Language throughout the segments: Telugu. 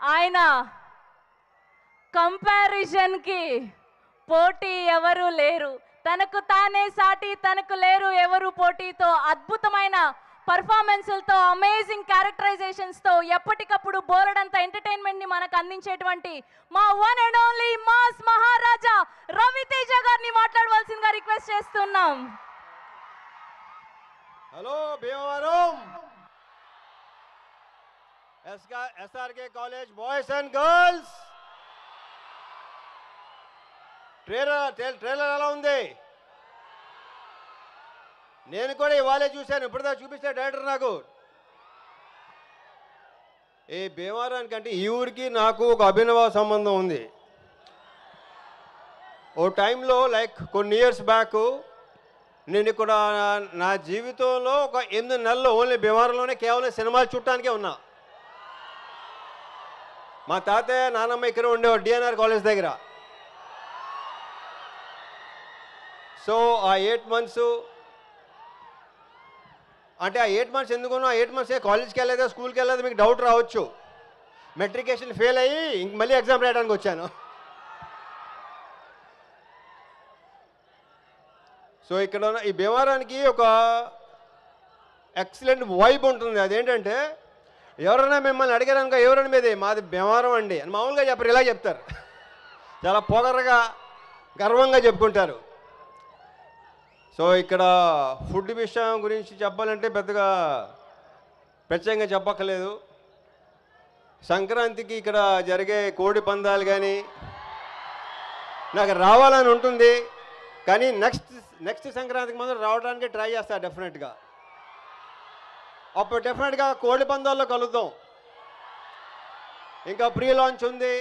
ఆయన కంపారిజన్కి పోటీ ఎవరు లేరు, తనకు తానే సాటి తనకు లేరు ఎవరు పోటీతో అద్భుతమైన పర్ఫార్మెన్స్లతో అమేజింగ్ క్యారెక్టరైజేషన్స్తో ఎప్పటికప్పుడు బోలెడంత ఎంటర్టైన్మెంట్ని మనకు అందించేటువంటి మా వన్ అండ్ ఓన్లీ మాస్ మహారాజా రవితేజ గారిని మాట్లాడవలసిందిగా రిక్వెస్ట్ చేస్తున్నాం. Hello Bhimavaram SRK college boys and girls, trailer ఎలా ఉంది? నేను కూడా ఇవాళే చూశాను, ఇప్పుడుదా చూపిస్తే డైరెక్టర్ నాకు. ఈ భీమవరానికి అంటే ఈ ఊరికి నాకు ఒక అభినవ సంబంధం ఉంది. ఓ టైంలో లైక్ కొన్ని ఇయర్స్ బ్యాక్ నేను ఇక్కడ నా జీవితంలో ఒక 8 నెలలు ఓన్లీ భీమవరంలోనే కేవలం సినిమాలు చూడటానికే ఉన్నా. మా తాతయ్య నానమ్మ ఇక్కడ ఉండేవాడు డిఎన్ఆర్ కాలేజ్ దగ్గర. సో ఆ 8 మంత్స్ అంటే ఆ 8 మంత్స్ ఎందుకున్నా, ఆ 8 మంత్స్ కాలేజ్కి వెళ్ళలేదా స్కూల్కి వెళ్ళలేదా మీకు డౌట్ రావచ్చు. మెట్రికేషన్ ఫెయిల్ అయ్యి ఇంక మళ్ళీ ఎగ్జామ్ రాయడానికి వచ్చాను. సో ఇక్కడ ఈ భీమవరానికి ఒక ఎక్సలెంట్ వైబ్ ఉంటుంది. అదేంటంటే ఎవరైనా మిమ్మల్ని అడిగారనుకో ఎవరైనా మీదే మాది భీమవరం అండి అని మామూలుగా చెప్పరు, ఇలా చెప్తారు. చాలా పొగరగా గర్వంగా చెప్పుకుంటారు. సో ఇక్కడ ఫుడ్ విషయం గురించి చెప్పాలంటే పెద్దగా ప్రత్యేకంగా చెప్పక్కర్లేదు. సంక్రాంతికి ఇక్కడ జరిగే కోడి పందాలు కానీ నాకు రావాలని ఉంటుంది, కానీ నెక్స్ట్ సంక్రాంతికి ముందు రావడానికి ట్రై చేస్తా డెఫినెట్గా. అప్పుడు డెఫినెట్గా కోడి పందాల్లో కలుద్దాం. ఇంకా ప్రీ లాంచ్ ఉంది,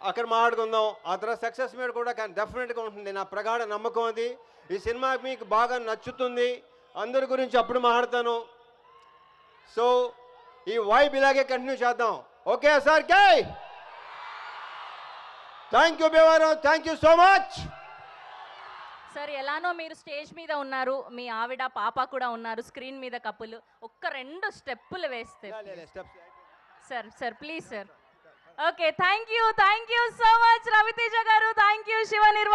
అక్కడ మాట్లాడుకుందాం. ఆ తర్వాత సక్సెస్ మీద కూడా డెఫినెట్గా ఉంటుంది, నా ప్రగాఢ నమ్మకం అది. ఈ సినిమా మీకు బాగా నచ్చుతుంది, అందరి గురించి అప్పుడు మాట్లాడతాను. సో ఈ వైబ్ ఇలాగే కంటిన్యూ చేద్దాం. Okay sir, K thank you Bhimavaram, thank you so much. Sir ఎలానో మీరు స్టేజ్ మీద ఉన్నారు, మీ ఆవిడ పాప కూడా ఉన్నారు స్క్రీన్ మీద కప్పులు, ఒక్క 2 స్టెప్పులు వేస్తే sir please sir. Okay thank you so much Ravi Teja గారు, థ్యాంక్ యూ శివ నిర్వహణ.